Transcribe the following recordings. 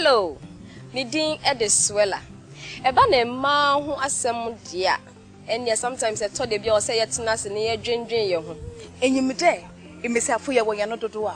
Hello, me din Edeswella. Eba na ma ho asem dia. Enya sometimes I told the bi o say yetina se ne yedwendwen ye ho. Enyimde, emesiafo ye wo ye no dodo a.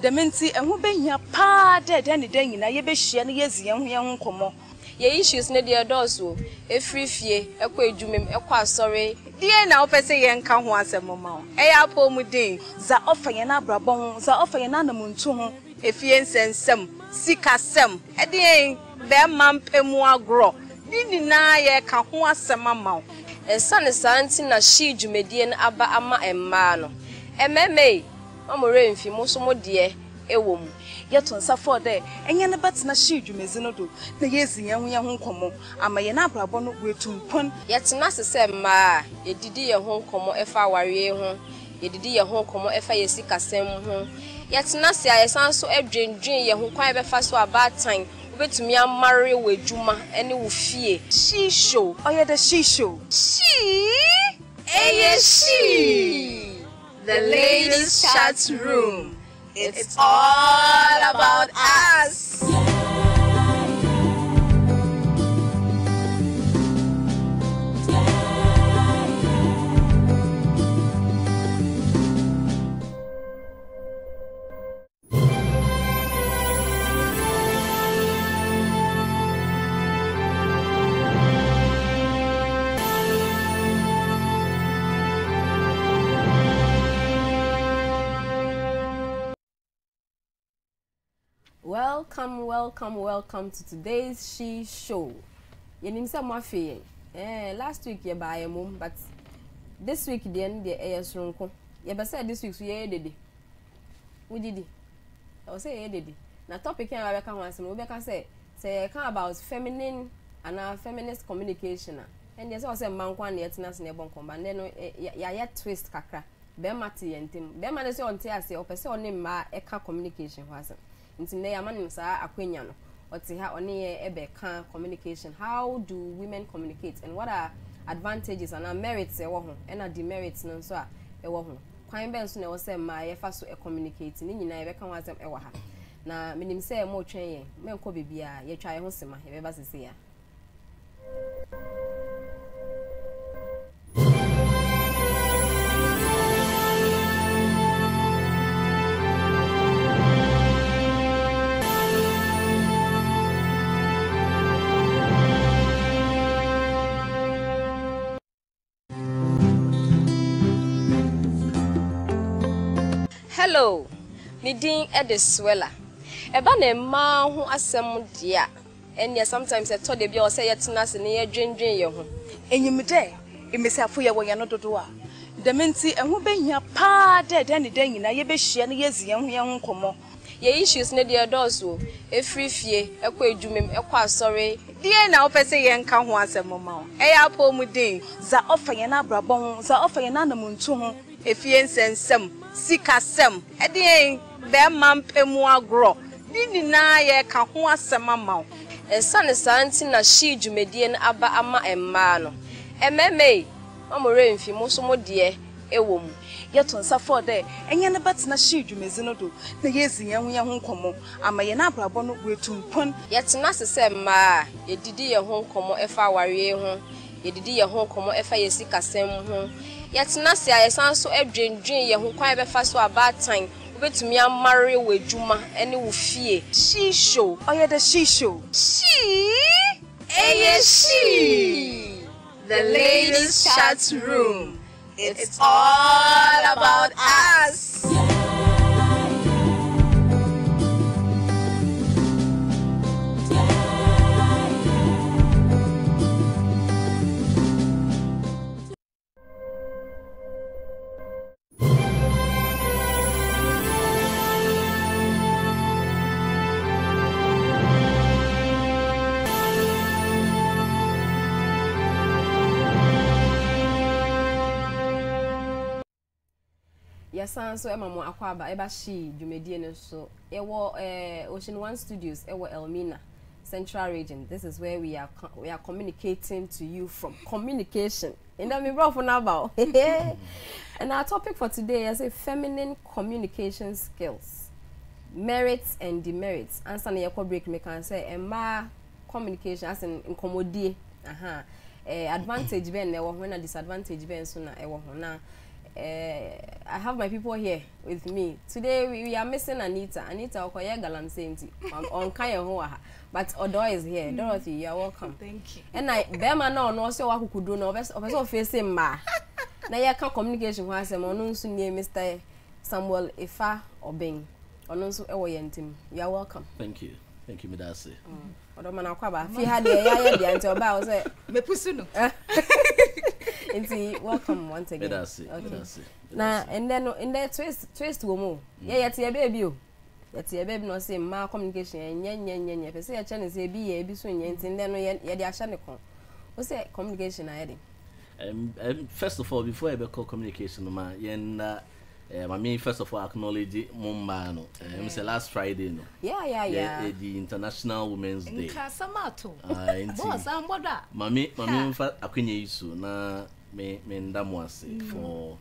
Dementi ehu behia pa de ne dan nyina ye behia ne yezie ho ye ho komo. Ye issues ne de doso, efrifie, ekwa edwumem, ekwa asore. Die na wo pese ye nka ho asem ma o. Eya apomuden, za ofa ye na abrabon ho, za ofa ye na namuntu ho, efie nsensem, sikasem. Edie be mampemu agro. Ni na ye ka ho asem ma o. Ensane santi na shi dwumedie na aba ama emma no. Ememe, mamore mfi mo so mo de ewo mu. Yeton safo de enye ne betena shi dwumezi no do na yezi ye ho nkomo ama ye na abrabo no wetumpon yetena sese ma yedidi ye ho nkomo efa aware ho yedidi ye ho nkomo efa yesi kasem ho yetena se ayesan so adwendwen ye ho kwan befa so abatan obetumi amare wejuma ene wo fie she show oye the she show she the ladies chat room. It's all about us. Welcome to today's She Show. Yenimsa mwafe. Last week ye ba mum, but this week the end the air sronko. Ye ba say this week so ye dede. Wo didi. I say ye dede. Na topic can we can answer. We can say about feminine and feminist communication. And yes, I say man kwan ye tena se ne bon komba. Then ya twist kakra. Be mate ye ntem. Be man say on te ase opese on ma eka communication hwase. Nti ne yamani sa akwenya no oti ha oni ebe kan communication. How do women communicate and what are advantages and merits e wo ho and demerits no so a e wo ho kwan ben so na wo say ma ye fa so e communicate ni nyina ebe kan wazem e wo ha na minim say mo twen ye menko bibia ye twa ye ho sema ye be ba sese ya. Hello, me din Edeswella. Eba na ma ho asem dia. Enya sometimes I told the bi o say yetina se ne yedwendwen ye ho. Enyimde, emesiafo ye wo ye no dodo a. Dementi ehu behia pa de ne dan nyina ye behia ne yezie ho ye ho komo. Ye issues ne de doso, efrifie, ekwa edwumem, ekwa asore. Die na wo pese ye nka ho asem ma o. Eya apomuden, za ofa ye na abrabon ho, za ofa ye na namuntu ho, efie nsensem. Sikasem edie be mampemu agro ni na ye ka ho asema ma o ensane santi na shi dwumedie na aba ama emma no ememe mamore mfi mo so mo de ewo mu yeton safo de enye ne betena shi dwumezi no do na yezi ye ho nkomo ama ye na abrabo no wetumpon yetena sese ma yedidi ye ho nkomo efa aware ho yedidi ye ho nkomo efa yesi kasem ho yetena se ayesan so adwendwen ye ho kwan befa so abatan obetumi amare wejuma ene wo fie she show oye the she show she the ladies chat room. It's all about us. Yes, so Emma Akwaba eba she dwumedie no so ewo Ocean 1 Studios ewo Elmina Central Region. This is where we are communicating to you from communication. And I'm brought about. And our topic for today is a feminine communication skills. merits and demerits. Answer na yako break me can say emma communication as in nkomodie. Advantage ben na when a disadvantage ben so na ewo ho na. I have my people here with me. Today we are missing Anita. Anita okoye galamsey nti on kan ye ho aha. But Odo is here. Dorothy, you are welcome. Thank you. And I bema na no so wa kukudo na obeso face ma. Na ye ka communication ho asem onu nso nie Mr. Samuel Ifa Obeng. Onu nso ewo ye ntim. You are welcome. Thank you. Thank you, Midase. Odo mana kwaba. Fi ha de ya de anti oba o say Me pusu no. Inti welcome once again. Midase. Okay. Na and then in the twist wo mo. Yeah, yet ye baby o. Yet ye baby no say ma communication nye. Pe say ya chane say bi ye bi so nye nti then no ye de ahya ne kon. O say communication na ye de. First of all, before I call communication, ma yen I mean, first of all, acknowledge Mumba. No, say last Friday. No, yeah. The International Women's Day. Kasamato. Boss, I'm boda. Mami, in fact, akunye isu na me ndamwase for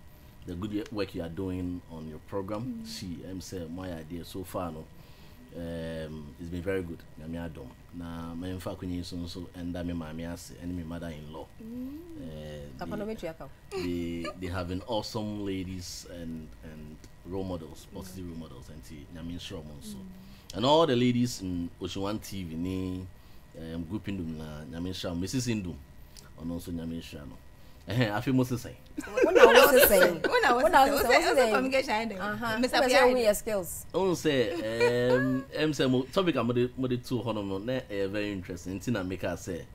the good work you are doing on your program. She, say my idea so far. No, it's been very good. Mami adom. Na me in fact akunye isu so enda me mami ase and me mother-in-law. They have been awesome ladies and role models, positive role models, and all the ladies in Ocean TV ni group indum na Nyaminsha, Mrs. Indum, and also Nyaminsha. I feel most say. What I saying? Communication. Mr. skills. On say, topic I'm the two honour very interesting. Tina make us say.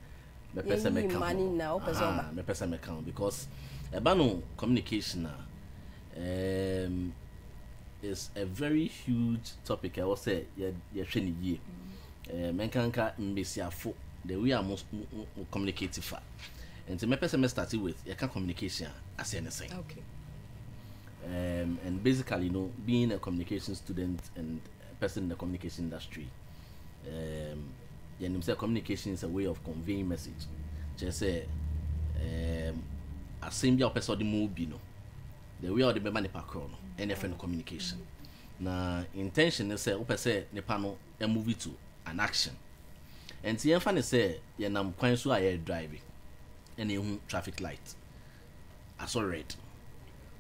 Me person me count because about communication is a very huge topic. I will say ye training ye men can mbesiafo the way I most communicative and to me person me started with you can communication as anything. Okay. And basically being a communication student and a person in the communication industry communication is a way of conveying message. Just say, a same person the movie no, the way of the member nepakro no, any friend communication. Na intention is say, say nepano a movie to an action. And the infant say, ye nam kwan so aye driving, any traffic light. I saw red.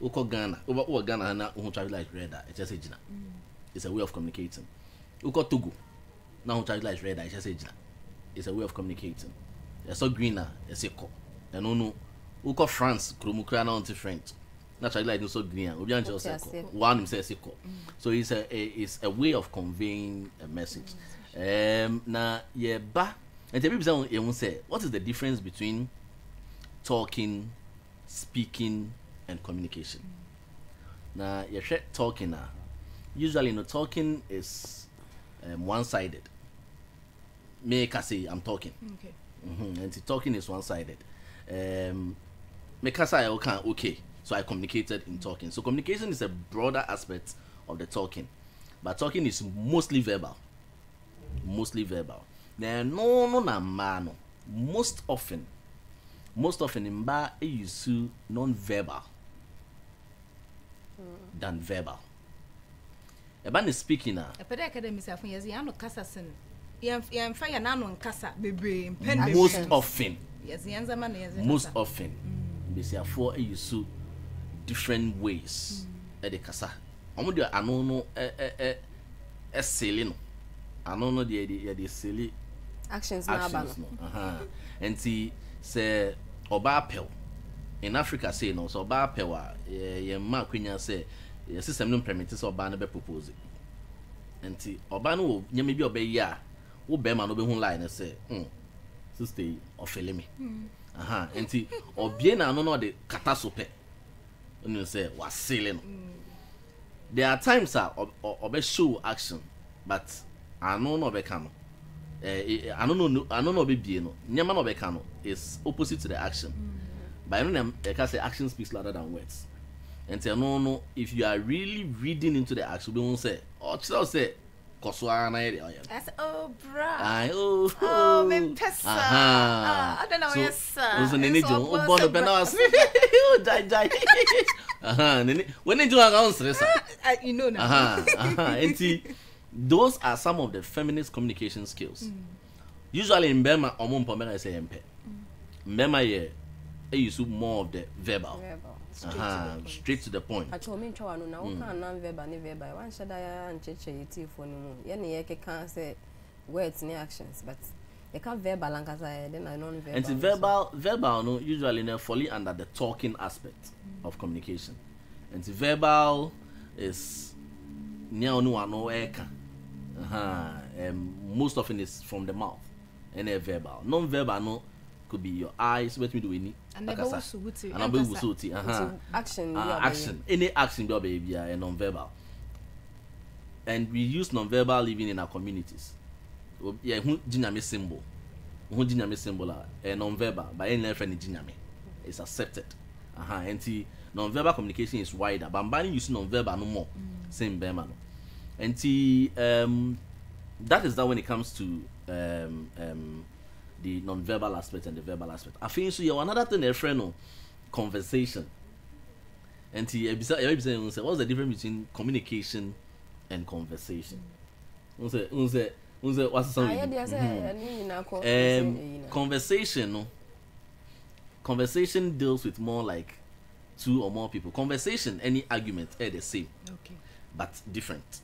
Uko Ghana, over Ghana na traffic light red. It just say it's a way of communicating. Uko Togo. Now traffic light red, I just say it's a way of communicating. I saw greener, I say co. And no, who call France, Kromukra now to French. Naturally, like no so green, Obian just say one says co. So it's a way of conveying a message. Na yeah, ba and the people say, what is the difference between talking, speaking, and communication? Now you talking now. Usually, talking is one-sided. Make I say I'm talking. Okay. And the talking is one-sided. Make I say okay. So I communicated in talking. So communication is a broader aspect of the talking, but talking is mostly verbal. Mostly verbal. Now no man. Most often in ba use non-verbal than verbal. About the speaking now. A pede academy say fun yesi ano kasa sen. Yem fa ya na no nkasa bebre most often. Yes, yanza man yes. Most often. They say for use different ways. E de kasa. Omo de ano no silly no. Ano no de silly actions na ba no. And see say oba pel. In Africa say no so oba pel a ye ma kwenya say your system no permit so oba na be propose enti oba no nyame bi oba yi a wo be ma no be hu line say sister ofele me enti obie na no de kata so pe onu say wasile no. There are times oba show action but ano no be kan no ano no be bie no nyama no be kan no is opposite to the action. But I know I can say action speaks louder than words. And say no, if you are really reading into the action, we won't say, oh, say, Koswana. I said, oh, bra. Oh, me pesa. I don't know, yes, sir. Was an individual. Oh, Bono Benas. Die. When they do our answer, you know now. And see, those are some of the feminist communication skills. Usually in Burma, I say MP. Burma, they use more of the verbal. Straight to the point. I told me, no, non-verbal, verbal. One should I and cheche for no. Yenny can't say words ni actions, but they can't verbal and then I non-verbal. And the verbal, no, usually they fall under the talking aspect of communication. And the verbal is near no eka. Most often is from the mouth. And a verbal. Non-verbal no could be your eyes. What we do any. And action. Action. Any action be baby a non-verbal. And we use non-verbal even in our communities. Yeah, who dynamic symbol. Who dynamic symbol a non-verbal by any friend dynamic. It's accepted. And the non-verbal communication is wider. But I'm banning using non-verbal no more. Same Burma. And the that is that when it comes to the non-verbal aspect and the verbal aspect. I think so. Yeah, another thing, a friend, conversation. And what's the difference between communication and conversation? What's the conversation? No, conversation deals with more like 2 or more people. Conversation, any argument, are the same, okay, but different.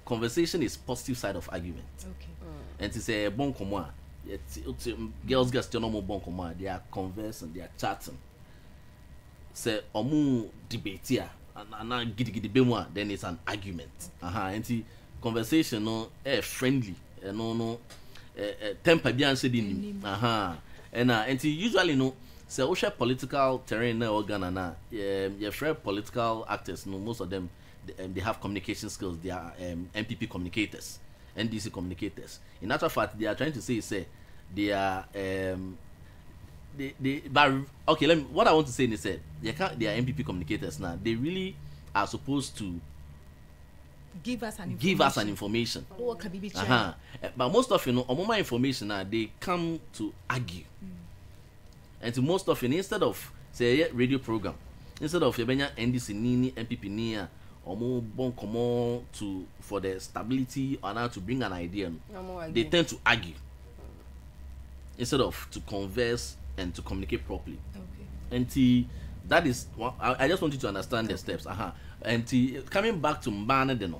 Conversation is positive side of argument. Okay. And to say bon commun, girls get no more bon commun. They are conversing, they are chatting. Say omu debate here, and gidi bemwa, then it's an argument. And the conversation no friendly, no temper bian said in and usually no. So we share political terrain na organ na your friend political actors no, most of them they have communication skills. They are MPP communicators, NDC communicators. In actual fact, they are trying to say they are but okay, what I want to say is that they are MPP communicators now. They really are supposed to give us an information. But most of my information now they come to argue. And to most often, instead of say a radio program, instead of Yabenya NDC Nini MPP Nia or more bon common for the stability or now to bring an idea, they tend to argue instead of to converse and to communicate properly. Okay. And that is I just want you to understand the steps. And coming back to Mbana Deno,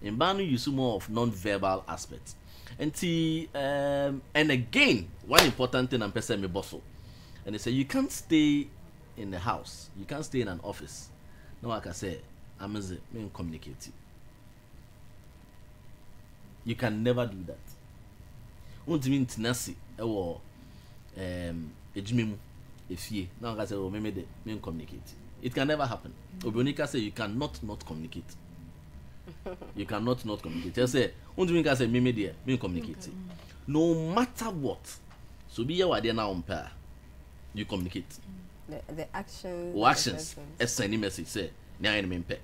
in Mbana you see more of non-verbal aspects. And again, one important thing I'm person me bosso. And they say you can't stay in the house, you can't stay in an office. No, like I say, I'm a communicate. You can never do that. Won't mean tenacity or ejimimu if ye now I say oh me communicate. It can never happen. Obionika say you cannot not communicate. You cannot not communicate. Just say won't mean say me there me communicate. No matter what. So be here there now umpire. You communicate. The actions. Or actions. Send a message say nya enemy pay.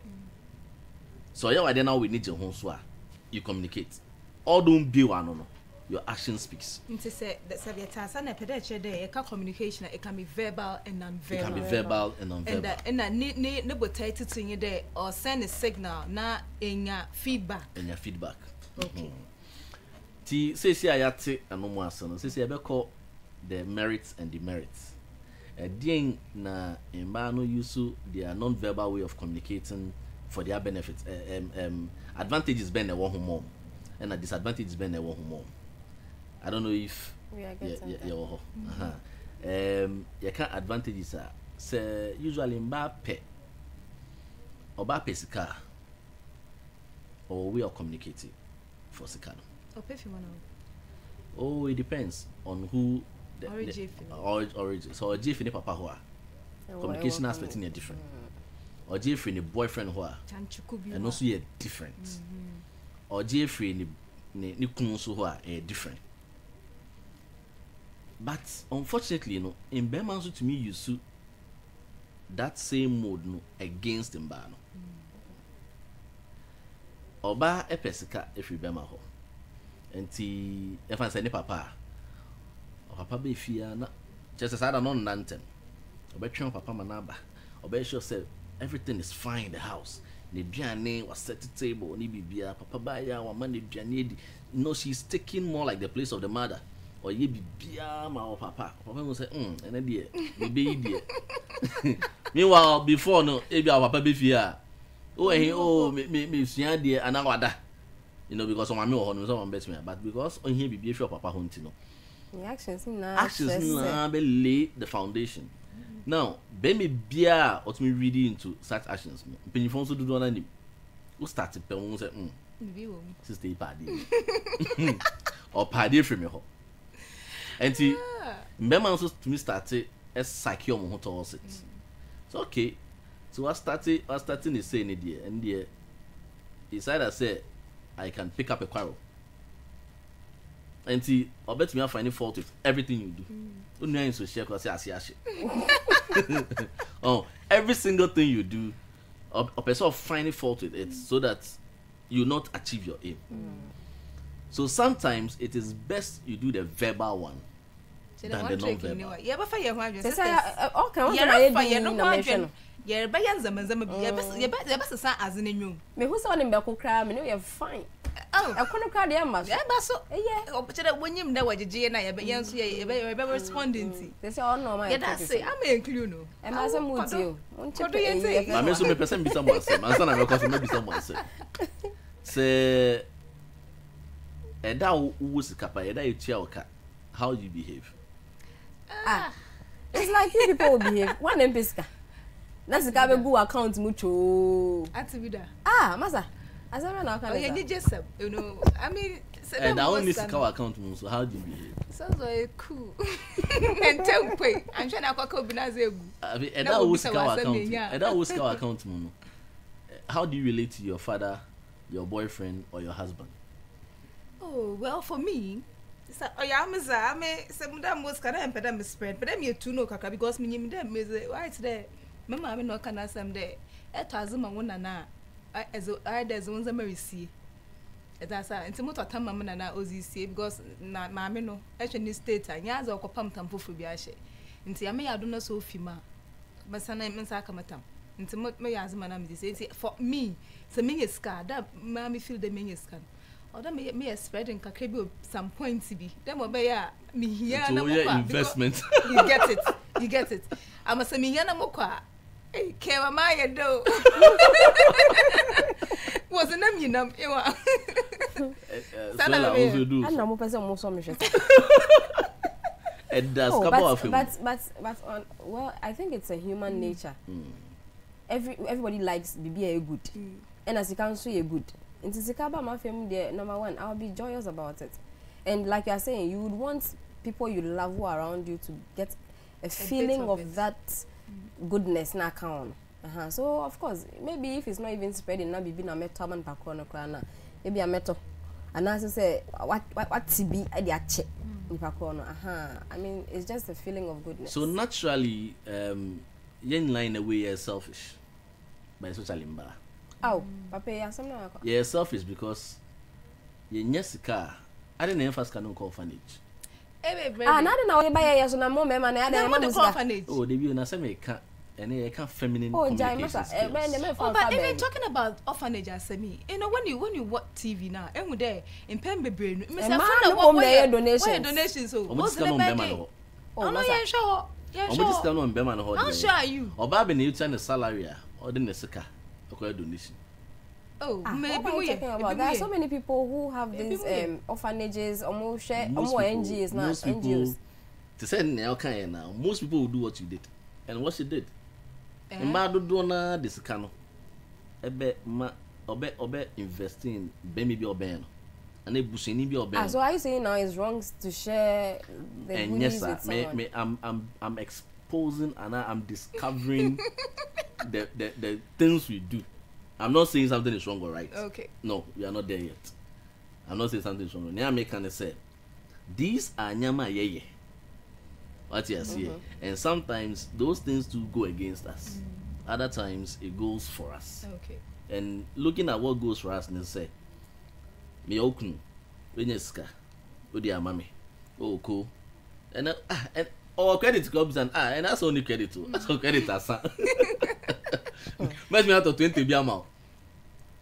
So yeah, then now we need your home you communicate. All don't be one no. Your action speaks. Into say that Saviata and a pedestrian day, communication, it can be verbal and non-verbal. It can be verbal and non-verbal. And that need no potato to you there or send a signal now in your feedback. In your feedback. Okay. Say I take a no more son. Say I call the merits and demerits. Again, na imbano use their non-verbal way of communicating for their benefits. Advantages been a one home and a disadvantage been a one home. I don't know if you can't advantages are say usually Mbappe or Mbappe sika or we are communicating for Sikano. Oh, it depends on who the origin. So a J papa who are communication aspect in a different. Or J in a boyfriend who are and also a different. Or J in the kunsu who are a different. But unfortunately, in Burma, to me, you see that same mode against Mbano. Oba epesika if you Burma ho. Enti if I say ne papa be fear na just as I don't know nantem. Oba twen papa manaba. Oba sure say everything is fine in the house. ne duane was set the table ni bibia papa ba ya wa ma ne duane edi. No, she's taking more like the place of the mother. Or ye bibia ma o papa will say and dear be dear. Meanwhile before no ebi our papa be fear. Me sia dear and awada. You know, because my or no someone bet me, but because on here be sure papa hunt no. Actions be lay the foundation. Now, be me bia or to me reading into such actions. Penny phone so do not any. Who started pe won say sister party. Or party from me ho. And see, remember also to me started as psyche on towards it. So okay. So I started to say in the and the decided I said I can pick up a quarrel. And see, I bet me I find fault with everything you do. Don't know to share because I see. Oh, every single thing you do, a person finding fault with it so that you not achieve your aim. So sometimes it is best you do the verbal one than the non-verbal. Yeah, by Yanzama, yeah, best as in a new. Me who's on in Bako cram, and you're fine. Oh, I couldn't cry the Emma. Yeah, but so, yeah, but when you know what the GNI, but Yancy, you're responding to. They say, oh, no, my God, say, I'm a clue. And as I'm with you, what do you say? I mean, so may person be someone, my son, I'm going to be someone say, and thou who's a kappa, and I tell cat, how you behave. It's like you people behave. One empisca. That's the Gabu account mucho. Masa. As I ran out, you just, you know, I mean, and I only see our account, so how do you behave? Sounds like cool. And tell me, I'm trying to combine. And that was our account. And that was our account. How do you relate to your father, your boyfriend, or your husband? Oh, well, for me, I mean, some of them was kind of empathy spread, but I'm here to know Kaka because me, why it's there. Mama, I'm not gonna say there. It has a man na as I there's ones I'm very see. That's a and some of time Mamma na OZC because na mammy no actually state and yas or pump tampo for biashe. Into Yammy, I do not so fima. But son, I'm Sakamatam. Into what my as man this for me, it's a mini scar that mammy feel the mini scan. Or that may a spread in Kakabo some points to be. Then what by me here investment. You get it. I'm a semi-yana mocha. Hey, Keva Maya do. Wasn't a minum, you are. I know more person more so much. And that's but well, I think it's a human nature. Everybody likes BBA good. And as you can see, a good. In Tizikaba, my family, number one, I'll be joyous about it. And like you're saying, you would want people you love who are around you to get a feeling of that goodness na count. So of course, maybe if it's not even spreading, na bibi na meto man pakrono krana. Maybe a meto. And as I say, what TB I dey check in pakrono. I mean, it's just a feeling of goodness. So naturally, yen line away you're selfish, but it's socially embarrassed. Oh, Papa, yeah, something like that. Yeah, selfish because you nyesika. I didn't emphasize canon orphanage. I don't know why I so na mo me man I don't orphanage. Oh, they be na say me can and can feminine communication skills. But even talking about orphanage as me, you know when you watch TV now, and we there in Pembe brain, me say what donations so. What's the number? Oh no, yeah sure. Yeah sure. What's the number man ho? I'll show you. Oba be na you turn salary or the nesika. Donation. Oh, maybe there are so many people who have these orphanages, almost NGOs now. NGOs. To say now, most people will do what you did, and what you did. And Madonna this cano. Obe investing, maybe or ben, and they bushing be or ben. So are you saying now it's wrong to share the and yes, sir. I'm exposing and I'm discovering the things we do. I'm not saying something is wrong or right. Okay. No, we are not there yet. I'm not saying something is wrong. Nyame can say, these are nyama yeye. What you see, and sometimes those things do go against us. Other times it goes for us. Okay. And looking at what goes for us, and say, me okunu, wenyeska, odi amami, oh cool, and credit comes and that's only credit too. That's all credit as Match me out of 20 be amount.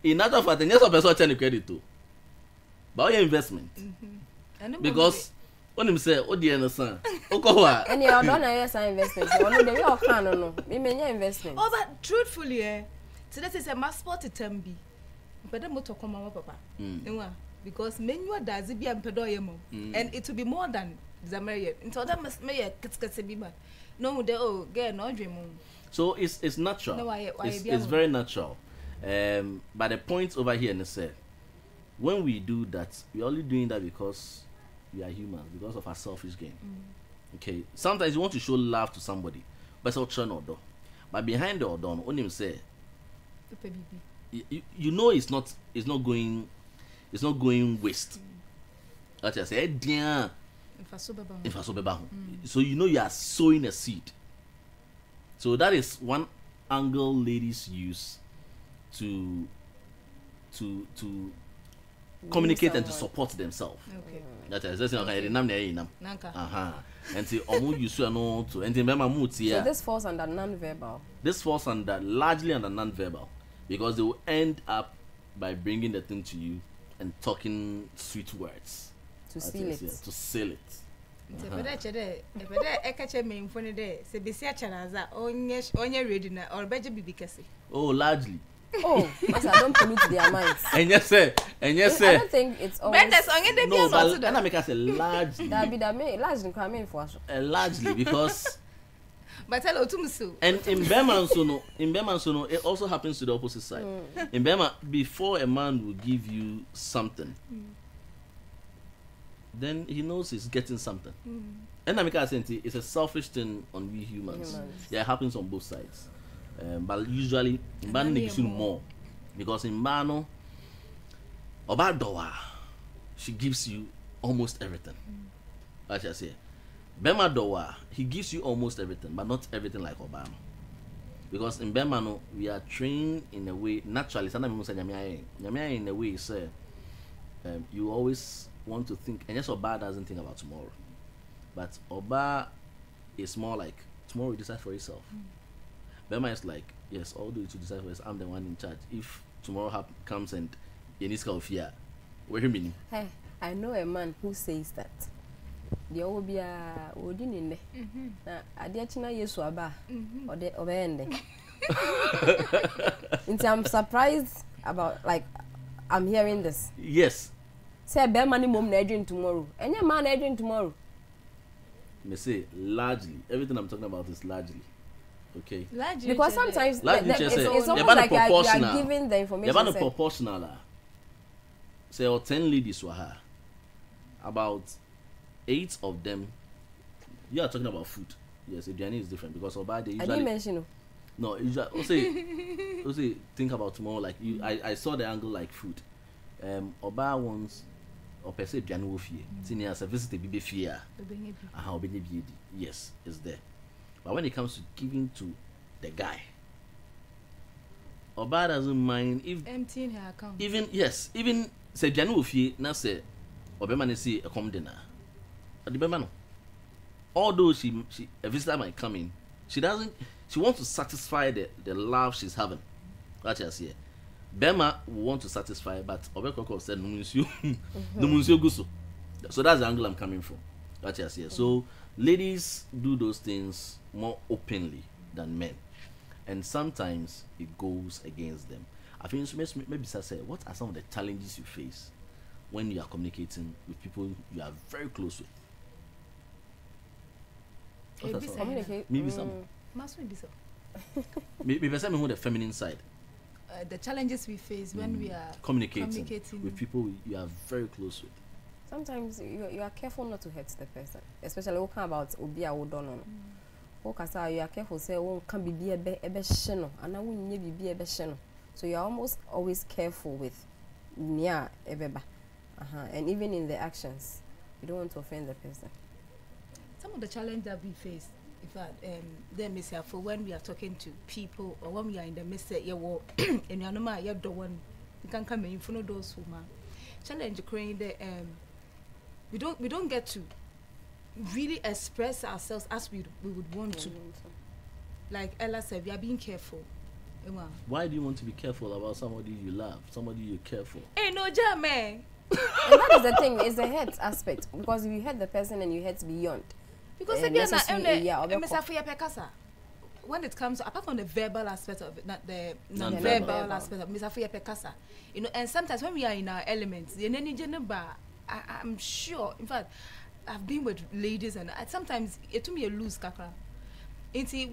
in other fact, yes, of person turn credit to. But your investment. Because when him say, "Oh dear, no son, Okowa." And you don't know yes, investment. You know the real can no. Me many investment. Oh, but truthfully, so that is a mass sport tembi. But then moto come papa. Because menu does it be a pedoyemo, and it will be more than Demerits. Until that must make a kitskasibima. No, they oh get no dream. So it's natural. No, it's very natural. But the point over here, and say, when we do that, we're only doing that because we are humans, because of our selfish gain. Okay. Sometimes you want to show love to somebody, but it's not trying to. But behind the odon, only say, you know, it's not going waste. That's just say, dear. So you know you are sowing a seed. So that is one angle ladies use to communicate and to support themselves. Okay. That is just okay. And see, use no to and remember So this falls under non-verbal. This falls largely under non-verbal, because they will end up by bringing the thing to you and talking sweet words to seal it. To seal it. Oh, largely. Oh, because I don't pollute their minds. And yes, sir. I don't think it's always. No, but and I make us say largely. Largely coming for us. Largely because. But hello to Musu. And in Berman, it also happens to the opposite side. In Berman, before a man will give you something, then he knows he's getting something. And I make us say it's a selfish thing on we humans. Yeah, it happens on both sides. But usually in Bano gives you more, because in Bano Obadowa, she gives you almost everything. I shall say Bema Dowa, he gives you almost everything, but not everything like Obama. Because in Bemano we are trained in a way naturally. Sometimes we say Nyamia in a way say you always want to think, and yes, Oba doesn't think about tomorrow, but Oba is more like tomorrow you decide for yourself. Bema is like, yes, although you to decide for yourself, I'm the one in charge. If tomorrow comes and you need to fear, what do you mean? Hey, I know a man who says that. The will be a wooden in there. I did China yesu aba or the obende. I'm surprised about, like, I'm hearing this. Yes. Say bear money mom Adrian tomorrow. And your man Adrian tomorrow. Me say largely. Everything I'm talking about is largely. Okay. Largely, because sometimes it's almost like you are giving the information. You're not proportional. Say, or 10 ladies were her. About 8 of them. You are talking about food. Yes, Adriani is different because Oba they usually. I didn't mention it. No, usually think about tomorrow like you. I saw the angle like food. Oba wants or per se Adriani will fear. Senior as a visitor be fear. How be yes, it's there. But when it comes to giving to the guy, Oba doesn't mind if emptying her account. Even say Adriani will fear. Now say Obama say a come dinner. Although she a visitor might come in, she wants to satisfy the love she's having. That's just here. Bema will want to satisfy, but Obekoko said no munsio guso. So that's the angle I'm coming from. That's just here. So ladies do those things more openly than men, and sometimes it goes against them. I think maybe say, what are some of the challenges you face when you are communicating with people you are very close with? Maybe some. Maybe some who the feminine side. The challenges we face when we are communicating with people you are very close with. Sometimes you are careful not to hurt the person, especially when come about obi a wodono. You are careful say won can be a sheno, and I won't be a sheno. So you are almost always careful with near ebeba. And even in the actions, you don't want to offend the person. Some of the challenges that we face, in fact, them is for when we are talking to people or when we are in the midst of your work, and you know, you don't want you can come in front of those who man. Challenge creating the we don't get to really express ourselves as we would want to. Like Ella said, we are being careful. Why do you want to be careful about somebody you love, somebody you care for? Hey, no, Jamie. And that is the thing, it's the hurt aspect. Because if you hurt the person and you hurt beyond. Because again, when it comes to, apart from the verbal aspect of it, not the non-verbal aspect of it, you know, and sometimes when we are in our elements, I'm sure, in fact, I've been with ladies and sometimes it took me a loose kakra.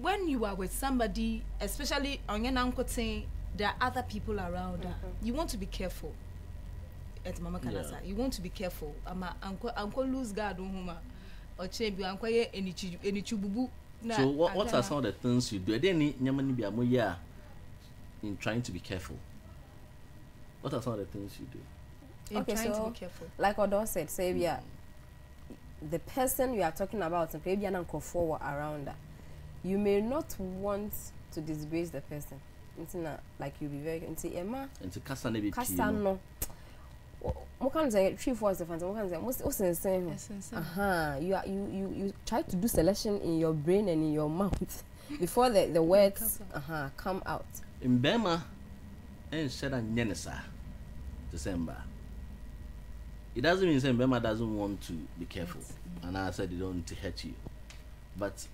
When you are with somebody, especially on your uncle saying there are other people around, you want to be careful. At Mama Kanasa, you want to be careful. Uncle lose guard on home or change uncle any chububu. So what are some of the things you do? In trying to be careful. What are some of the things you do? Okay, so like Odo said, say we are the person you are talking about, and maybe an uncle forward around that. You may not want to disgrace the person. It's not like you be very Emma. And to Kasa no. What can say 3-4 the fans? What can say? Most saying. You try to do selection in your brain and in your mouth before the words come out. In Bema, and said and Yenesa, December. It doesn't mean saying Bema doesn't want to be careful, and I said they don't want to hurt you, but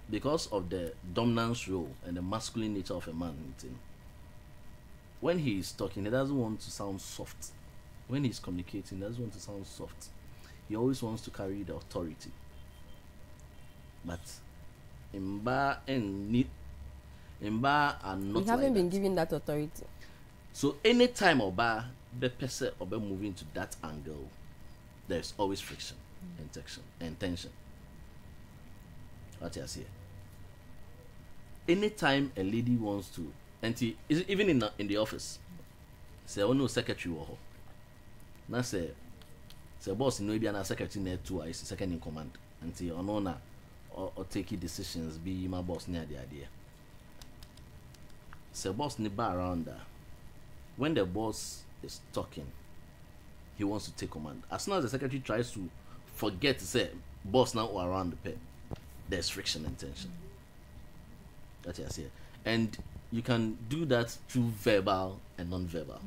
because of the dominance role and the masculine nature of a man, when he is talking, he doesn't want to sound soft. When he's communicating, he doesn't want to sound soft. He always wants to carry the authority. But Imba are not. We haven't been given that authority. So anytime Oba the person Oba moving to that angle, there's always friction and tension. What you say? Anytime a lady wants to, and even in the office, say oh no secretary or na say boss no be an secretary net too is second in command until on or take decisions be my boss near the idea. Say boss ni bar around there. When the boss is talking, he wants to take command. As soon as the secretary tries to forget to say boss now or around the pen, there's friction and tension. That's what I say. And you can do that through verbal and non-verbal.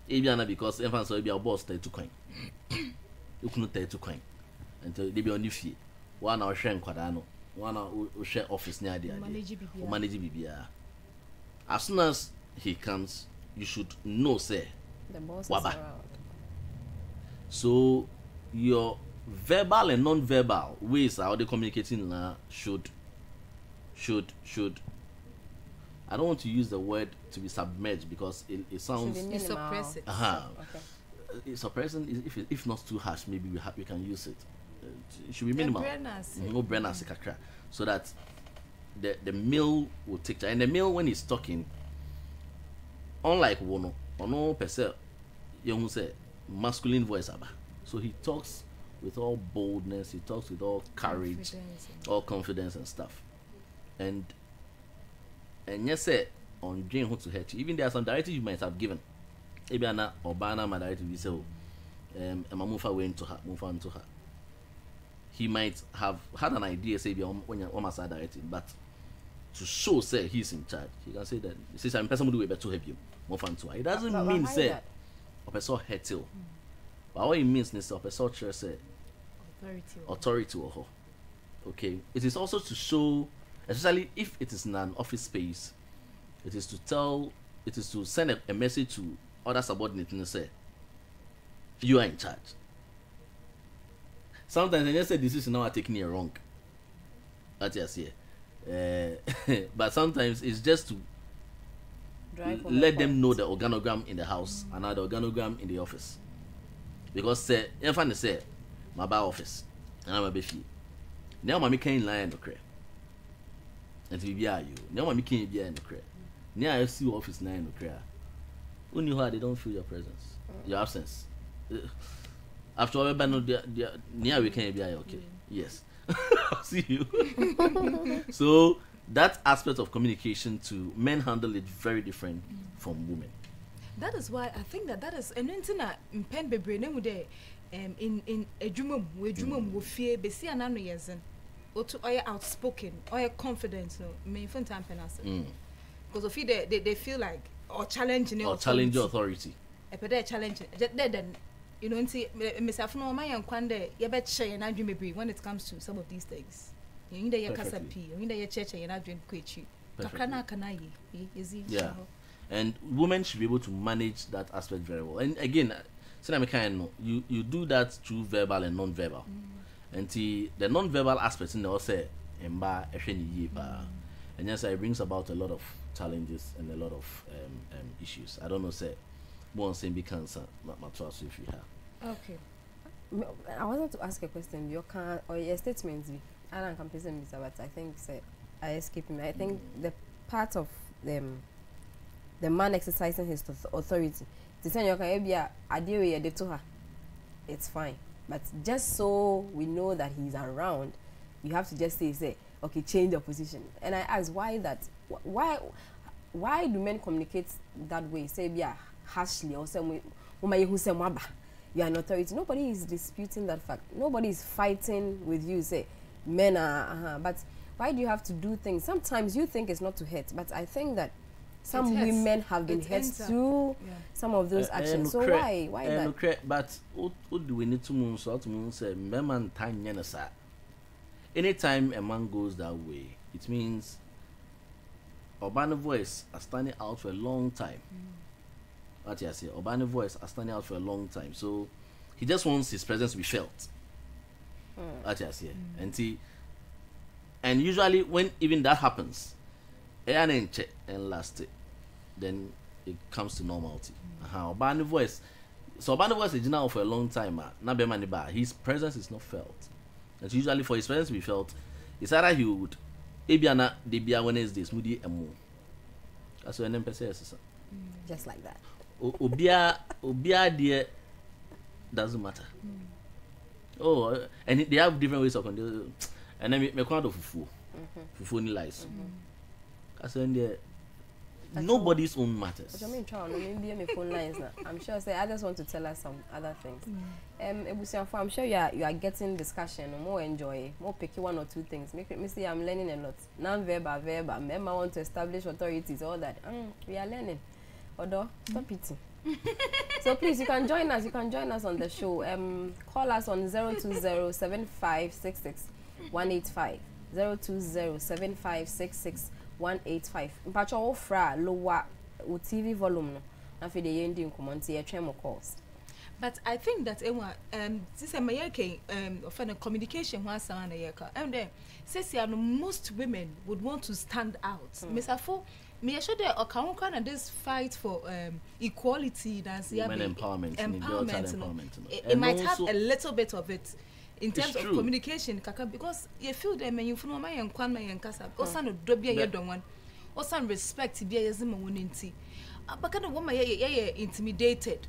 Because everyone saw your boss take 2 coin. You couldn't take 2 coin until they be on your feet. 1 hour share quadano, 1 hour share office near the idea. Manage BBR. As soon as he comes, you should know say the boss is around. So your verbal and non-verbal ways how they communicating should I don't want to use the word to be submerged because it sounds suppressive. It's suppressing. If not too harsh, maybe we can use it. It should be minimal. No brenners, so that the male will take charge. And the male, when he's talking, unlike Wono per se, you say masculine voice so he talks with all boldness, he talks with all courage, all confidence and stuff. And yes, on Jane who to hurt you. Even there are some directives you might have given. Maybe Anna or Bana my directive you say, move into her. He might have had an idea, say, when you're almost directing, but to show, say, he's in charge, he can say that, since I'm person who do it better to help you, move on to her. It doesn't mean, say, a person hurt you. But what it means is, a person say, authority or her. Okay? It is also to show, especially if it is in an office space, it is to send a message to other subordinates and say, you are in charge. Sometimes I just say this is now taking it wrong. That's just here. But sometimes it's just to let them know the organogram in the house and the organogram in the office. Because if I say my bar office and I'm a beefy. Now my can't lie in the crate. And to be you. Now my can't be in the crate. Now I see office 9 in the crate. When you heard they don't feel your presence, your absence. After all, near we can't be okay. Yes. I'll see you. So that aspect of communication to men handle it very different from women. That is why I think that is an internet in pen bebre name there in a dream we fear be see an years or to outspoken or confident no me fun time penance. because of it they feel like or challenging or challenge your authority. A challenge then you know myself no my kwande you bet share na dream be when it comes to some of these things. You need your casa p, you need your church and na dream kwechi. Kakana kana yi. Yeah. And women should be able to manage that aspect very well. And again, you do that through verbal and non-verbal. And the non-verbal aspects in the also and yes, it brings about a lot of challenges and a lot of issues. I don't know, say more saying be cancer, not my trust if you have. Okay. I wanted to ask a question. Your or your statements, I don't compare them, but I think say I escaped me. I think the part of the man exercising his authority. To say you can be a deal with to her, it's fine. But just so we know that he's around, you have to just say, okay, change your position. And I ask, why that? Why do men communicate that way? Say, yeah, harshly or some way. You are an authority. Nobody is disputing that fact. Nobody is fighting with you. Say, men are, but why do you have to do things? Sometimes you think it's not to hurt, but I think that some women have been hurt through some of those actions. So why that? But what do we need to move? So to move say, man, time anytime a man goes that way, it means Urbana voice are standing out for a long time. What I say, Urbana voice are standing out for a long time. So he just wants his presence to be felt. What I say, and usually when even that happens, and last, then it comes to normality. Urbana voice, so Urbana voice is now for a long time. His presence is not felt. And usually for his presence to be felt, it's either he would Ebiana Debia Wednesday smoothie and more. That's what an MPS. Just like that. Obia dear doesn't matter. Oh, and they have different ways of conducting. And then me quite of fufu ni lies. That's when they nobody's own matters. But I mean, maybe my phone lines now. I'm sure say others want to tell us some other things. I'm sure you are getting discussion, more enjoy, more picky one or two things. Make me see I'm learning a lot. Non-verbal, verbal. Member want to establish authorities, all that. We are learning. Although, stop it. So please, you can join us. You can join us on the show. Call us on 020-7566-185. 020-7566-185. Mpacho ofra lower TV volume no. Na fe de yendi nkomonti e twem calls. But I think that this is my of communication one sound and then says most women would want to stand out. Mr. Fo, me sure there or this fight for equality that's empowerment. It might have a little bit of it. In terms of communication, because you feel them and you feel my and Kwan my and Casa, or son of Dobia, you don't want, or some respect to be a Zima winning. But kind of woman, intimidated.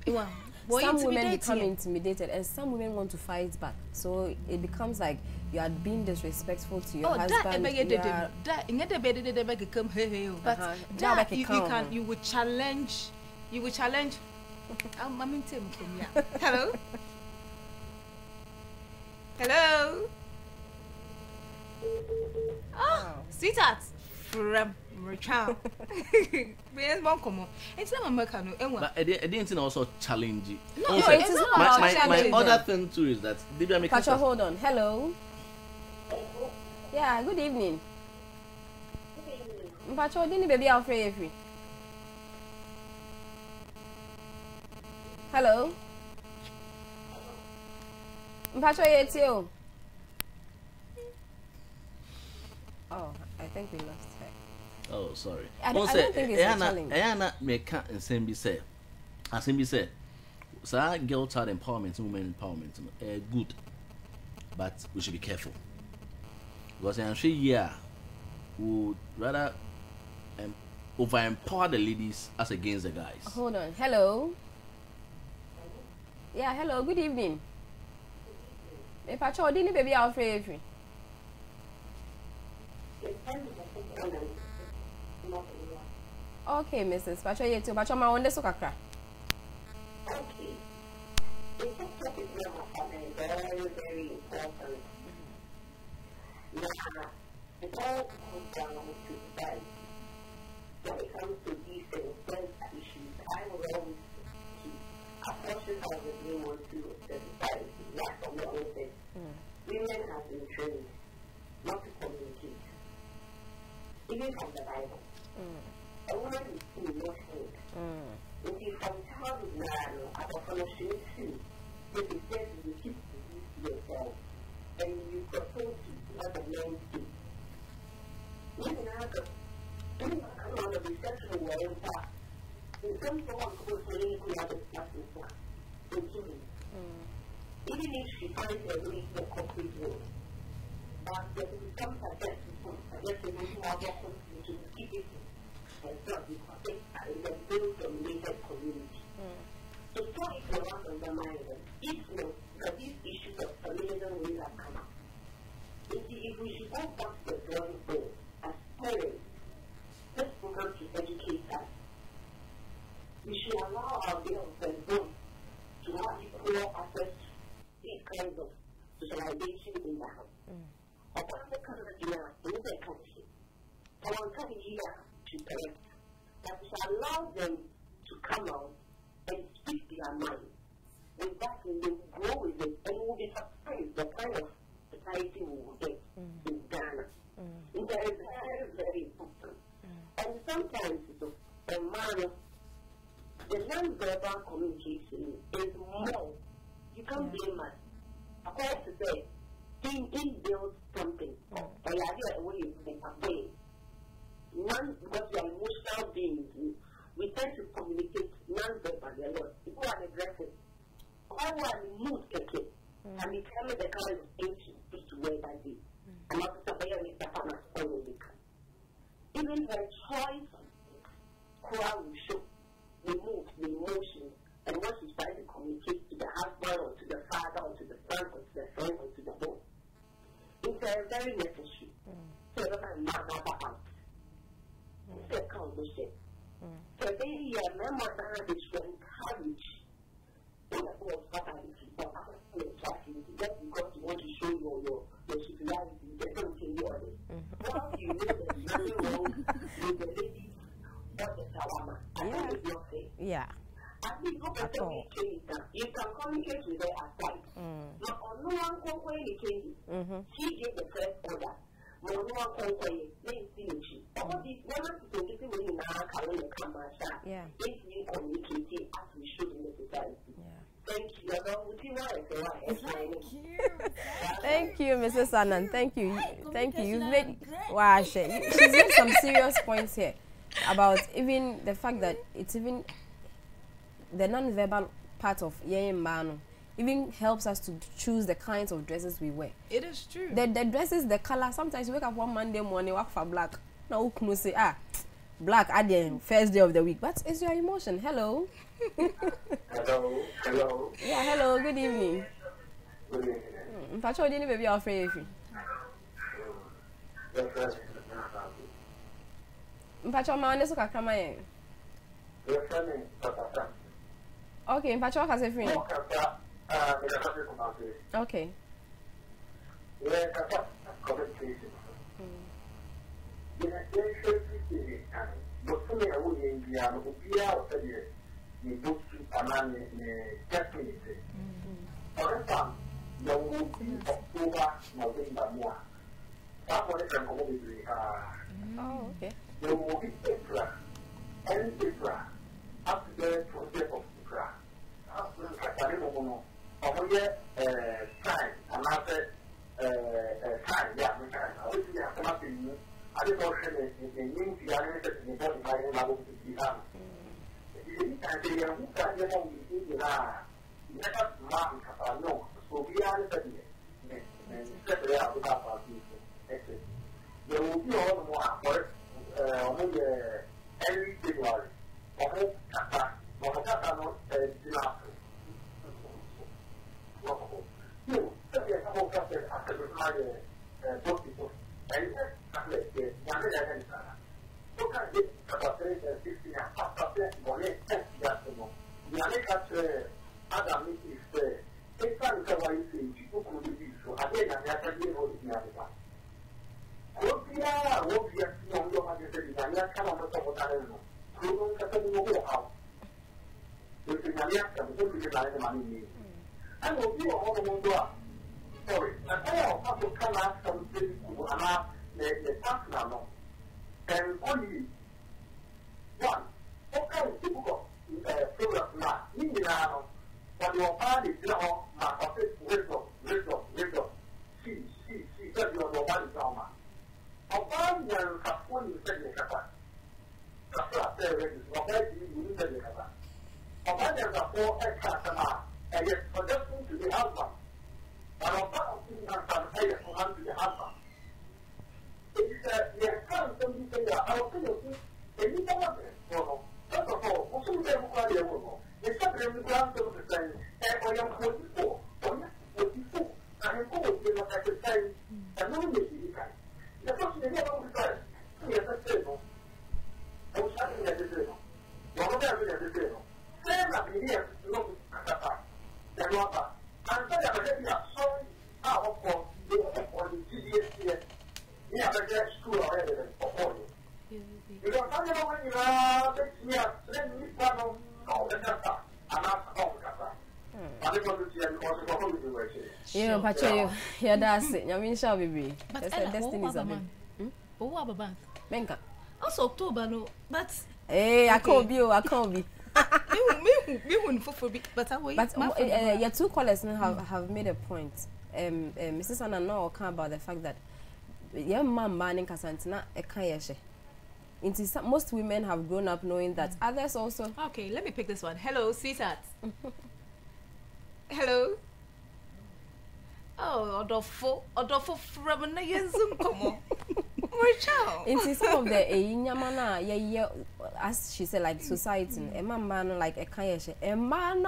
Some women become intimidated, and some women want to fight back. So it becomes like you are being disrespectful to your husband. But you would challenge. Hello. Hello. Oh, sweetheart from Richard. Where's one come? It's not American. But I didn't also challenge it. No, it's not my other thing too is that Pacha, hold on. Hello. Yeah, good evening. Pacha, didn't baby Alfred free? Hello. Pacha, it's you. Oh, I think we lost her. Oh, sorry. I don't think it's a challenge. Ayana make and same be said. As him be said, so girl child empowerment, women empowerment, good, but we should be careful because I'm sure would rather over empower the ladies as against the guys. Hold on. Hello. Yeah, hello. Good evening. If I told you, baby, I'll free free. Okay, Mrs. Pacha, you too. Pacha, my own the sokakra. Okay. This topic is very, very important. Now, it all comes down to that. when it comes to these things, gender issues, I will always keep approaching how the dream want to the society. That's what we always say. Women have been trained not to communicate. Even from the Bible. A woman is too emotional. If you from childhood now, I don't follow too. If it says you keep yourself and you propose to what the men do. Women have to do the reception where in fact, in some form, who really have a person for even if she finds a really concrete role, but there will become suggestions who are welcome to keep it and so because they are in a male-dominated community. So try to not undermine them. If not, that these issues of feminism will have come up. If we should go back to the drawing board as parents, this program to educate us. We should allow our girls and boys to have equal access to these kinds of socialization in the house. Upon the country, in the country, our country here to parents, that we shall allow them to come out and speak their mind. With that, we will grow with it and we will be surprised the kind of society we will get in Ghana. It is very, very important. And sometimes, the man, the non-verbal communication is more. You can't blame us. According to say, thinking builds something. And the idea way you think away. Because we are emotional beings, we tend to communicate non-verbally a lot. People are aggressive. All one mood can and we tell me the kind of things you speak to where that is. And not to say, Mr. Farmer's always become. Even her choice, crowd will show the mood, the emotions, and what she's trying to communicate to the husband or to the father or to the son or to the friend or to the home. It's very necessary. So that I'm not out. It's a conversation. So they remember that they should encourage in the whole faculty or other classes just because you want to show your superiority, you don't think you are it. Once you know there's nothing wrong with the ladies or the salama, I think it's not fair. Yeah. I think you can communicate with her aside. But on no one can quite change. She gave the first order. No one can quite see. All these women to do when you now come in come if we communicate as we should in the society. Thank you. Thank you, Mrs. Annan. Thank you. Thank you. You've made wow, she's made some serious points here about even the fact that it's even the non-verbal part of Yeye Mano even helps us to choose the kinds of dresses we wear. It is true. The dresses, the color. Sometimes you wake up one Monday morning, work for black. Now who can say black at the first day of the week? But it's your emotion. Hello. Hello. Yeah, hello. Good evening. Good evening. Mpacho didn't baby afraid if you. Mpacho ma oneso kakama ye. Okay, mpacho ka se free. Okay. Oh, okay. I come on the top of that. Who don't have to go out? If you have to go to the money, I will be all the way. Sorry, I have to come out something who are not the partner. And only one. Okay, typical program now. You know, but your body is now my office wisdom. See, that your body drama. A body and one you said, that's there is what I do. A body and a 4 extra, and yet for just to the husband. But on top of things, I'm trying to the husband. It's something that I will tell you. Any other first of all, what's the name of the woman? It's not the ground of the same, and I am 44, and I'm going to look at the same, and no one is the kind. The first thing I want to say, yes, that's it. I was having at the table. One of them at the table. Then I've been here to look at the fact. Then what? I'm saying that we are sorry out for the GDS. We have a great school already for all you. You don't tell me when you are next year, then we plan on all the data and ask all the data. I don't want to see any possible holiday. Yeah, Pacho, yeah, that's it. I mean, shall be. But destiny is a man. Oh, what about Benka. also October, no, but Hey, I can't be. But I wait. But your two callers have made a point. Mrs. Anna now come about the fact that young man manning Kasantina a kayeshe. Most women have grown up knowing that. Others also. Okay, let me pick this one. Hello, sweetheart. Hello. Oh, Odofo from na yenzum komo. Into some of the Yamana, yeah, as she said, like society, a man like a kayeshe, a man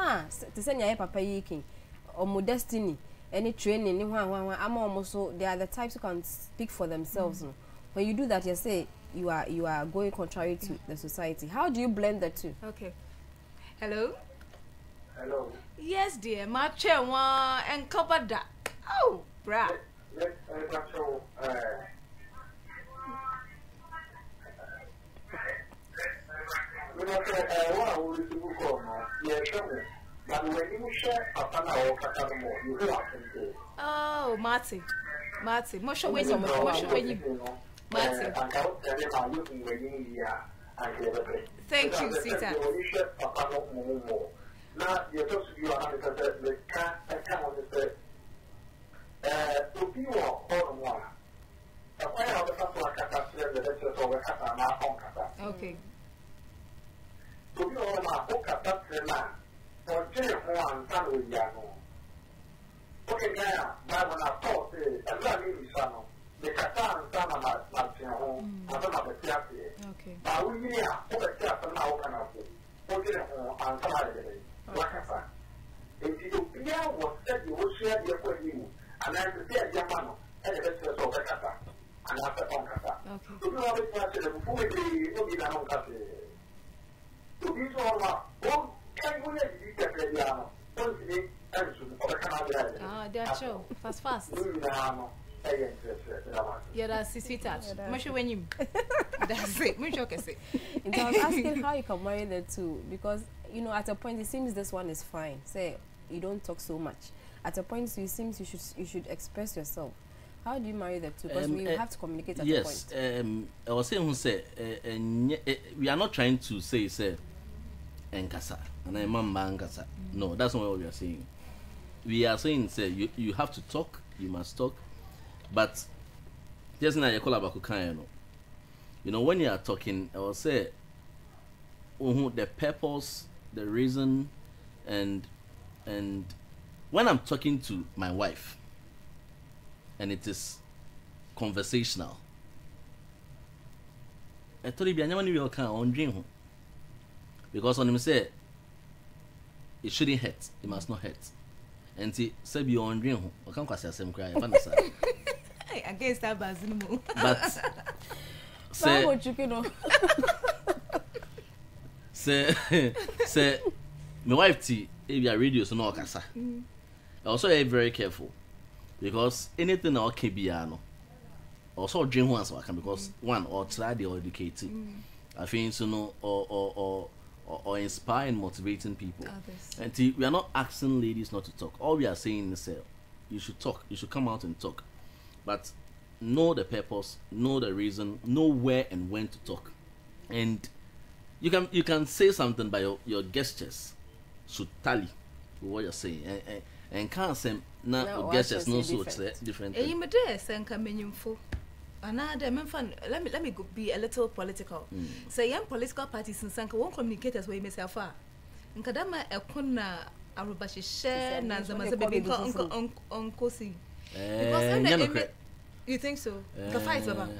to send your papa yaking or modestiny, any training, I'm almost so they are the types who can speak for themselves. When you do that, you say you are going contrary to the society. How do you blend the two? Okay. Hello. Hello. Yes, dear. My chair and cover that. Oh, brah. Let's show. We don't say, "Wow, we do go now." Yeah, sure. But when you share a panel or catalogue, you have to. Oh, Marty. Mosho when you. Marty. Thank you, Sita. Now, you're supposed to be 100%. The can't understand. To be on one. Okay. To be on my book at that man, or one time with Yano. Okay, now, but when I thought, I'm not really son, the Katan son of my home, I don't have a theatre. Okay. But we are over theatre now, and I'll go. Okay, I'm tired. What happened? If you was said you will share your question, and I will say a young man, and the best of the Kata, and after Onkata. Okay. To do all this matter, before we be an Onkata. To be so, oh, can we let you get the piano? Don't you and or the Canada? Ah, they are show. Fast. Yeah, that's sweetheart. Mosho when you. That's it. Mosho can say. I was asking how you can marry the two because you know at a point it seems this one is fine. Say you don't talk so much. At a point it seems you should express yourself. How do you marry the two? Because we have to communicate at a point. Yes, I was saying who say we are not trying to say enkasa and I'm enkasa. No, that's not what we are saying. We are saying say you have to talk, you must talk, but just now you call about kukayano. You know when you are talking, I will say the purpose, the reason, and when I'm talking to my wife and it is conversational, I told you I can't on dream because on him say it shouldn't hurt, it must not hurt. And see, say be on dream, I can't quite say same cry. Against that bazimo. But say say my wife T if you are radio so no kasa. I also am very careful because anything I can be no also dream once I can because one or try the educate. I think so no or inspire and motivating people. And we are not asking ladies not to talk. All we are saying is you should talk. You should come out and talk, but know the purpose, know the reason, know where and when to talk, and you can say something by your gestures should tally with what you're saying, and can't say now gestures no so different. You may dare say info. Another let me be a little political. Say young political parties in Sanka won't communicate as we may say far. And Kadama a kuna Arubashi share Nazama baby uncle see. You think so? The fight about.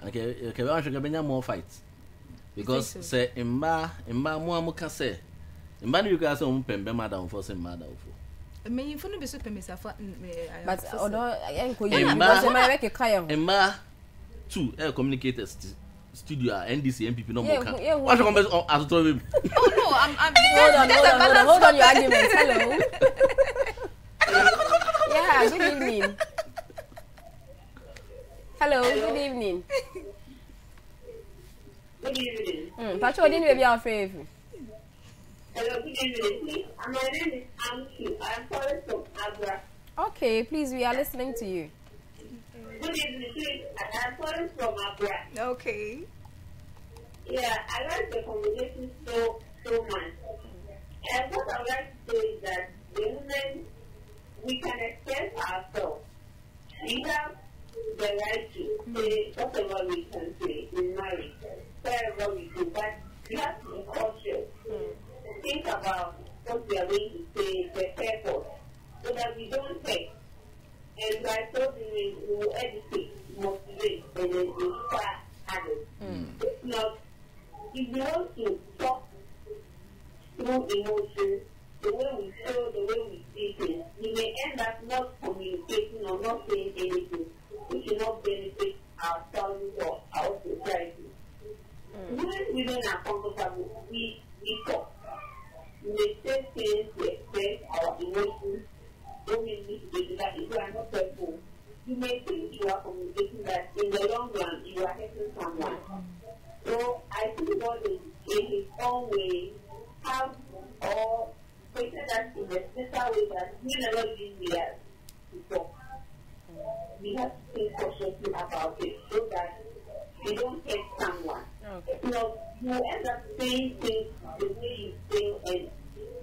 Okay, I should have more fights. Because say imba muamuka say imba you guys on pembe madam for say madam for. Me you funu be so pembe sa for but odo enko you because my work e kayo. Imba two communicators studio NDC MPP no more can. What you come as to oh no, I'm hold on your argument. Hello. Yeah, good evening. Hello, good evening. Good evening. Pacho didn't be our favorite. Hello, good evening. My name is Amki. I'm calling from Agra. Okay, please, we are listening to you. Good evening, please. I'm calling from Agra. Okay. Yeah, I like the conversation so much. And what I would like to say is that the women, we can express ourselves. We have the right to say whatever we can say in marriage, wherever we do, but we have to be cautious. Think about what we are going to say, the purpose, so that we don't take. And by so doing, we will educate, motivate, and then inspire others. If not, if we want to talk through emotions, the way we feel, the way we see things, we may end up not communicating or not saying anything, which will not benefit ourselves or our society. When women are comfortable, we talk. We may say things to express our emotions. When we need to do that, if you are not careful, you may think you are communicating that in the long run you are hurting someone. So I think God is in His own way have or created us in a special way that we never been there before. We have to think cautiously about it so that we don't hurt someone. Okay. You know, you end up saying things the way you feel and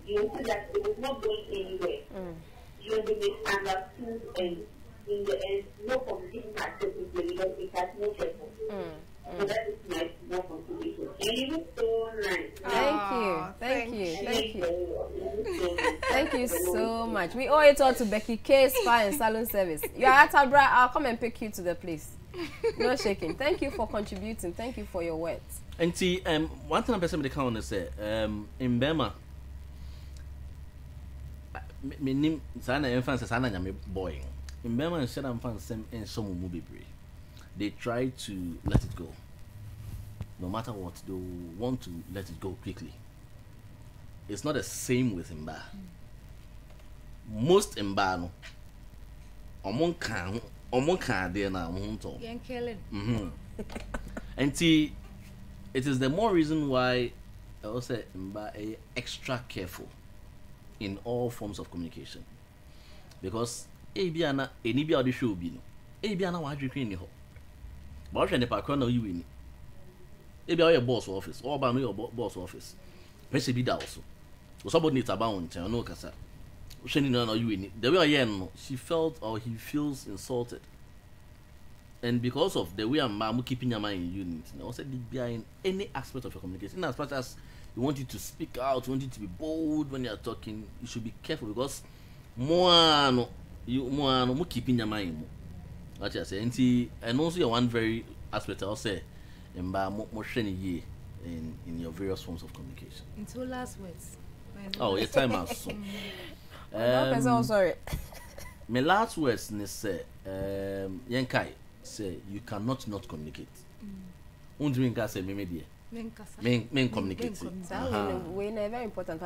you see that it is not going anywhere. You will be misunderstood and in the end, no communication has taken place because it has no purpose. So that is my small contribution. And you look so nice. Thank you so much. We owe it all to Becky K Spa and Salon Service. You are at Abra. I'll come and pick you to the place. No shaking. Thank you for contributing. Thank you for your words. And see, one thing I'm person the count say, in Burma, me name sana infants sana nyame boy. In Burma and said I'm fan same in some movie. They try to let it go. No matter what, they want to let it go quickly. It's not the same with Imba. Most Imba no. Omon kan there na monto. And see, it is the more reason why I also Imba extra careful in all forms of communication. Because Ebiana enibia the show bi no. Ebiana wa adwekwe ni ho. But when the background of you in it, your boss office, or by your boss office. Pressure be that also. Somebody needs a bound, I know, Cassa. Shiny no, you in it. The way I am, she felt or he feels insulted. And because of the way I'm keeping your mind in unit, I also did behind any aspect of your communication. As much as you want you to speak out, you want you to be bold when you are talking, you should be careful because more keeping your mind. What I say, and also your one very aspect I'll say, more shiny in your various forms of communication. Into last words. Oh, your time out soon. Sorry. My last words is say, Yankai say you cannot not communicate. Undrinka say me media. Men communicate. We very important.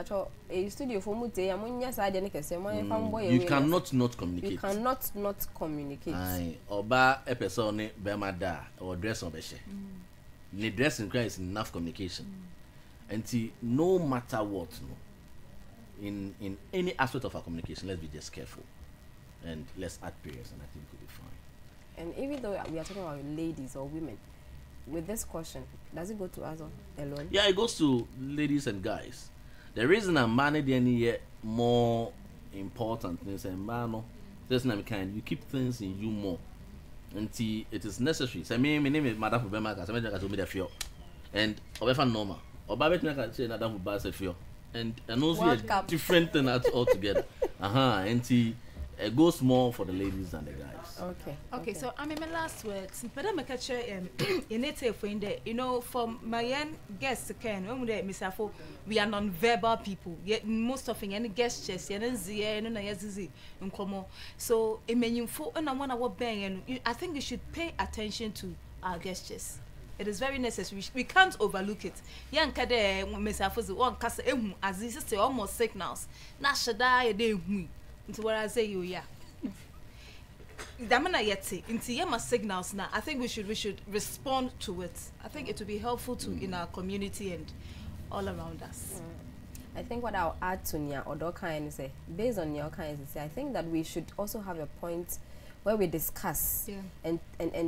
A studio for mute. You cannot not communicate. You cannot not communicate. Aye. Oba a person be mada or dress on beshe. The dressing is enough communication. And no matter what, no, in any aspect of our communication, let's be just careful and let's add prayers, and I think we'll be fine. And even though we are talking about ladies or women, with this question, does it go to us alone? Yeah, it goes to ladies and guys. The reason I'm managing any more important is man, this name kind. You keep things in you more until it is necessary. So my name is Madam Bemaka. So I told me the fear, and Obefa normal. Oba bet me can say Madam Bas fear, and also a different thing altogether. Until it goes more for the ladies than the guys. Okay. So I mean, my last words. But I'm catch you need to find that, you know, from my guests can when we are non-verbal people. Yet most of any gestures, so it means for and I want to bang, and I think we should pay attention to our gestures. It is very necessary. We can't overlook it. Young kade mesafo one kasa as this is almost signals. Na shada de hu. Into what I say you yeah. Damana yeti into yama signals now. I think we should respond to it. I think it will be helpful to in our community and all around us. I think what I'll add to Nya Odoka and say, based on your kind of say, I think that we should also have a point where we discuss and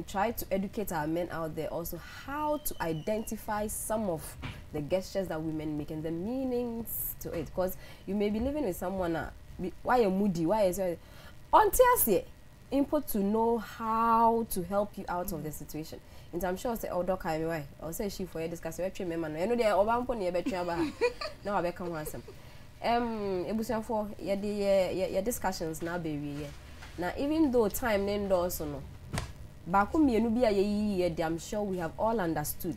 try to educate our men out there also how to identify some of the gestures that women make and the meanings to it. Because you may be living with someone, why you're moody, why is it? Until input to know how to help you out of the situation. And I'm sure say Odo kai why or say she for discuss we three member no you know dey obampo ne betwa ba na we ka ho asem ebusan for ye discussions na be wi na even though time ne ndos no ba ko mienu bi ye I'm sure we have all understood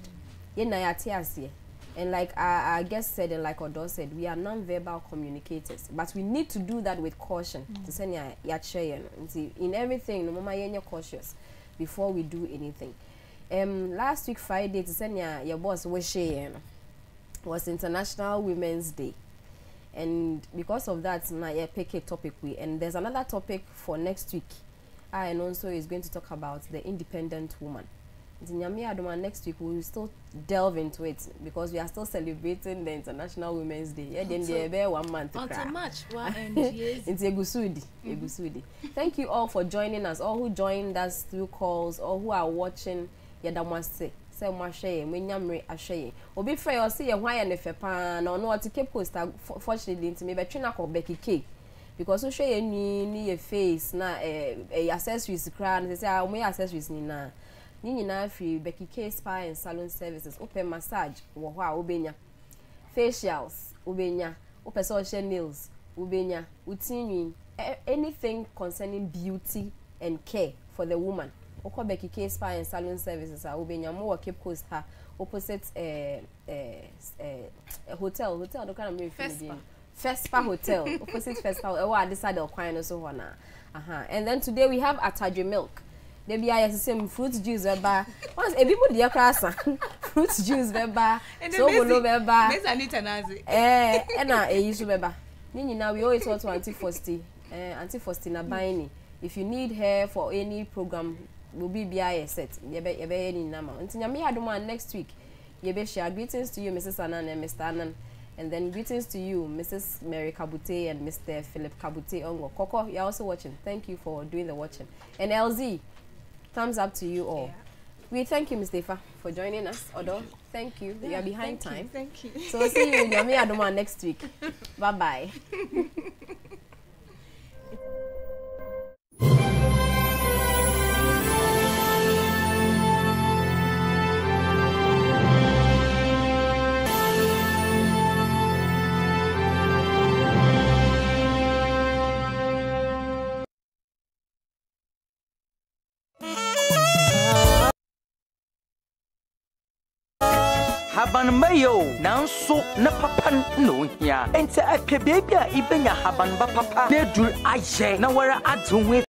ye na ya te ase. And like I guess said and like Odo said, we are non-verbal communicators, but we need to do that with caution. To say in everything, no mama you're cautious before we do anything. Last week Friday, to say your boss was International Women's Day, and because of that, now you pick a topic and there's another topic for next week. And also is going to talk about the independent woman. Next week we will still delve into it because we are still celebrating the International Women's Day. Yeah, then they be 1 month. Until March, it's Egusudi. Thank you all for joining us. All who joined us through calls, or who are watching. Yadamwase. Say mwashe, mwenyamre ashe. Obi frey or see why and if a pan or no to keep post. Fortunately, into me, but you not Becky K. Because we show you ni a face na a accessories crown. They say I may accessories ni na. Nini na free Becky K Spa and Salon Services. Open massage, wahwa ubenya. Facials, ubenya. Open social nails, ubenya. Utini, anything concerning beauty and care for the woman. Oko Becky K Spa and Salon Services. Ubenya more Cape Coast ha opposite a hotel. Don't kind of Fespa Hotel. Opposite Fespa. Oh, I decided to acquire so one. And then today we have Atadre milk. There be the same fruit juice weba. Once a people dear class fruit juice weba. So we know weba. Miss Anita Nazi. And a use weba. Nini now we always want to anti-Fosti na buying. If you need hair for any program, will be BIS set. Yebe any number. Until you had one next week. Yebe share greetings to you, Mrs. Anan and Mr. Anan. And then greetings to you, Mrs. Mary Kabute and Mr. Philip Kabute Ongo. Coco, you're also watching. Thank you for doing the watching. And LZ. Thumbs up to you all. Yeah. We thank you, Ms. Defa, for joining us. Odo, thank you. Yeah, you are behind time. Thank you. So we'll see you in Yami Adoma next week. Bye-bye. Haban mayo nanso na papa no hia ente apia baby a ibenya haban ba papa na dur aye na wara adunwe